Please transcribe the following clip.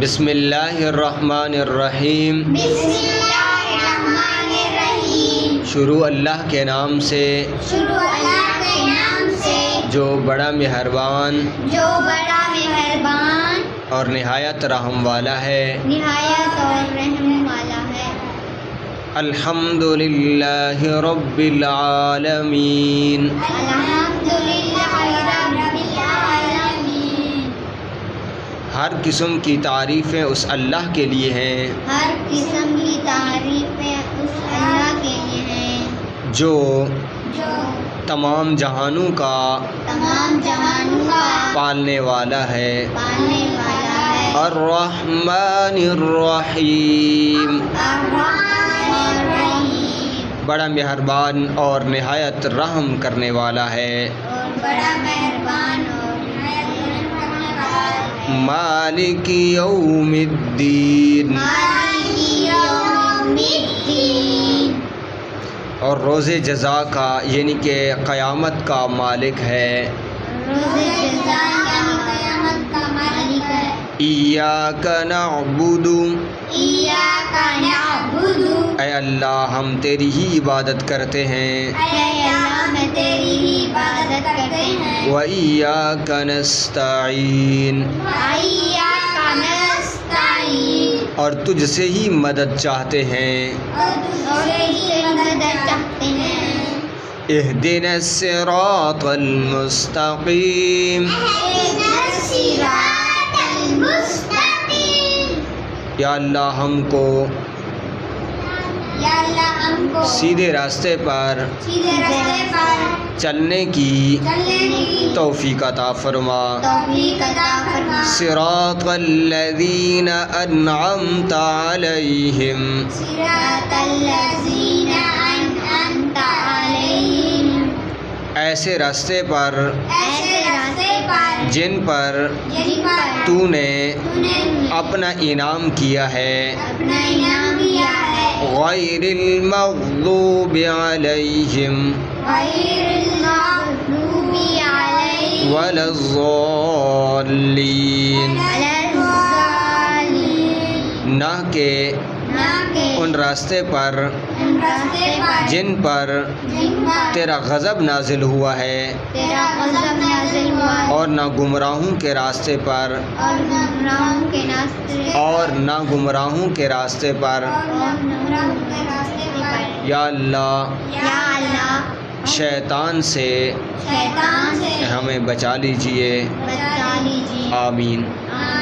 بسم اللہ الرحمن الرحیم۔ بسم اللہ الرحمن الرحیم۔ شروع اللہ کے نام سے شروع اللہ کے نام سے جو بڑا مہربان جو بڑا مہربان اور نہایت رحم والا ہے۔ نہایت اور رحم والا ہے۔ الحمد للہ رب العالمین۔ الحمدللہ رب العالمین۔ ہر قسم کی تعریفیں اس اللہ کے لیے ہیں ہر قسم کی تعریفیں اس اللہ کے لیے ہیں جو جو تمام جہانوں کا تمام جہانوں کا پالنے والا ہے۔ پالنے والا ہے۔ الرحمن الرحیم، الرحمن الرحیم، بڑا مہربان اور نہایت رحم کرنے والا ہے۔ اور بڑا مہربان اور نہایت رحم کرنے والا ہے۔ مالک یوم الدین، مالک یوم الدین، اور روز جزا کا یعنی کہ قیامت کا مالک ہے۔ روز جزا یعنی قیامت کا مالک ہے۔ ایاک نعبد، ایاک نعبد، اے اللہ ہم تیری ہی عبادت کرتے ہیں۔ اے اللہ میں تیری ہی عبادت کرتے ہیں۔ وَإِيَّاكَ نَسْتَعِينُ، ایاک نستعین، اور تجھ سے ہی مدد چاہتے ہیں۔ اور تجھ سے مدد چاہتے ہیں۔ اهدنا الصراط المستقیم، اهدنا الصراط المستقیم، یا اللہ ہم کو یا اللہ ہم کو سیدھے راستے پر سیدھے راستے پر چلنے کی چلنے کی توفیق عطا فرما۔ توفیق عطا فرما۔ صراط الذین انعمت علیہم، صراط الذین انعمت علیہم، ایسے راستے پر ایسے راستے پر جن پر جن پر تو نے نے اپنا انعام کیا ہے۔ اپنا انعام دیا ہے۔ غیر المغضوب علیہم غیر المغضوب علیہم ولا الضالین، ولا الضالین، نہ کہ نہ کہ ان راستے پر ان راستے پر جن پر تیرا غضب نازل ہوا ہے، تیرا غضب نازل ہوا ہے، اور نہ گمراہوں کے راستے پر اور گمراہوں کے راستے اور نہ گمراہوں کے راستے پر۔ پر۔ یا اللہ یا اللہ شیطان سے شیطان سے ہمیں بچا لیجئے، بچا لیجیے۔ آمین۔ آمین۔